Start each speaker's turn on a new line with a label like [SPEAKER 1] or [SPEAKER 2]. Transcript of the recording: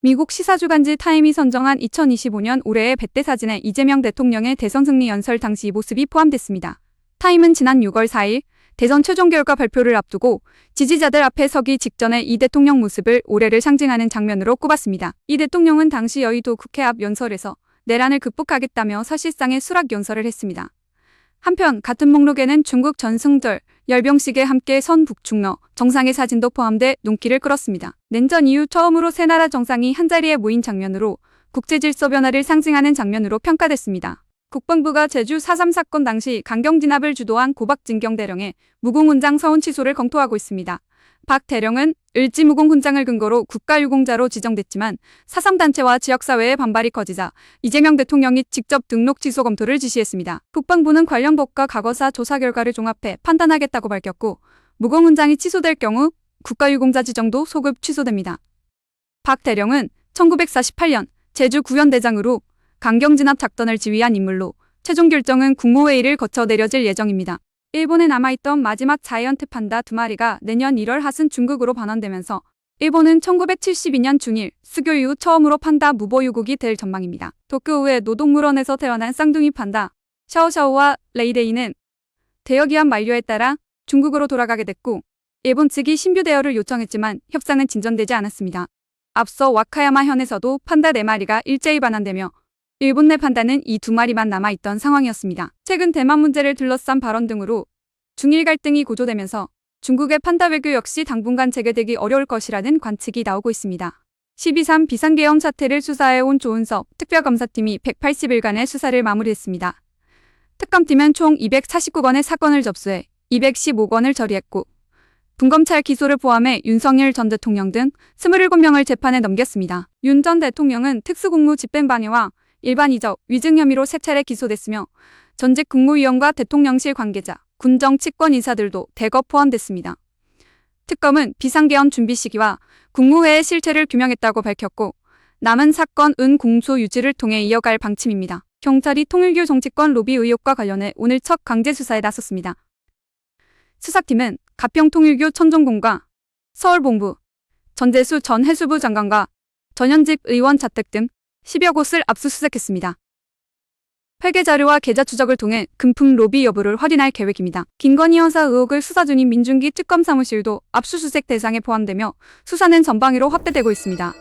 [SPEAKER 1] 미국 시사주간지 타임이 선정한 2025년 올해의 100대 사진에 이재명 대통령의 대선 승리 연설 당시 모습이 포함됐습니다. 타임은 지난 6월 4일 대선 최종 결과 발표를 앞두고 지지자들 앞에 서기 직전에 이 대통령 모습을 올해를 상징하는 장면으로 꼽았습니다. 이 대통령은 당시 여의도 국회 앞 연설에서 내란을 극복하겠다며 사실상의 수락 연설을 했습니다. 한편 같은 목록에는 중국 전승절, 열병식에 함께 선 북중러 정상의 사진도 포함돼 눈길을 끌었습니다. 냉전 이후 처음으로 세 나라 정상이 한자리에 모인 장면으로 국제질서 변화를 상징하는 장면으로 평가됐습니다. 국방부가 제주 4.3 사건 당시 강경 진압을 주도한 고박진경 대령의 무공훈장 서운 취소를 검토하고 있습니다. 박 대령은 을지무공훈장을 근거로 국가유공자로 지정됐지만 4.3 단체와 지역사회의 반발이 커지자 이재명 대통령이 직접 등록 취소 검토를 지시했습니다. 국방부는 관련 법과 과거사 조사 결과를 종합해 판단하겠다고 밝혔고 무공훈장이 취소될 경우 국가유공자 지정도 소급 취소됩니다. 박 대령은 1948년 제주 구현대장으로 강경진압 작전을 지휘한 인물로 최종 결정은 국무회의를 거쳐 내려질 예정입니다. 일본에 남아있던 마지막 자이언트 판다 2마리가 내년 1월 하순 중국으로 반환되면서 일본은 1972년 중일 수교 이후 처음으로 판다 무보유국이 될 전망입니다. 도쿄우에 노동물원에서 태어난 쌍둥이 판다 샤오샤오와 레이레이는 대여기한 만료에 따라 중국으로 돌아가게 됐고 일본 측이 신규 대여를 요청했지만 협상은 진전되지 않았습니다. 앞서 와카야마 현에서도 판다 4마리가 일제히 반환되며 일본 내 판다는 이 2마리만 남아있던 상황이었습니다. 최근 대만 문제를 둘러싼 발언 등으로 중일 갈등이 고조되면서 중국의 판다 외교 역시 당분간 재개되기 어려울 것이라는 관측이 나오고 있습니다. 12.3 비상계엄 사태를 수사해온 조은석 특별검사팀이 180일간의 수사를 마무리했습니다. 특검팀은 총 249건의 사건을 접수해 215건을 처리했고 분검찰 기소를 포함해 윤석열 전 대통령 등 27명을 재판에 넘겼습니다. 윤 전 대통령은 특수공무 집행방해와 일반 이적, 위증 혐의로 3차례 기소됐으며 전직 국무위원과 대통령실 관계자, 군 정치권 인사들도 대거 포함됐습니다. 특검은 비상계엄 준비 시기와 국무회의 실체를 규명했다고 밝혔고 남은 사건은 공소 유지를 통해 이어갈 방침입니다. 경찰이 통일교 정치권 로비 의혹과 관련해 오늘 첫 강제 수사에 나섰습니다. 수사팀은 가평 통일교 천정공과 서울본부, 전재수 전 해수부 장관과 전현직 의원 자택 등 10여 곳을 압수수색했습니다. 회계 자료와 계좌 추적을 통해 금품 로비 여부를 확인할 계획입니다. 김건희 여사 의혹을 수사 중인 민중기 특검 사무실도 압수수색 대상에 포함되며 수사는 전방위로 확대되고 있습니다.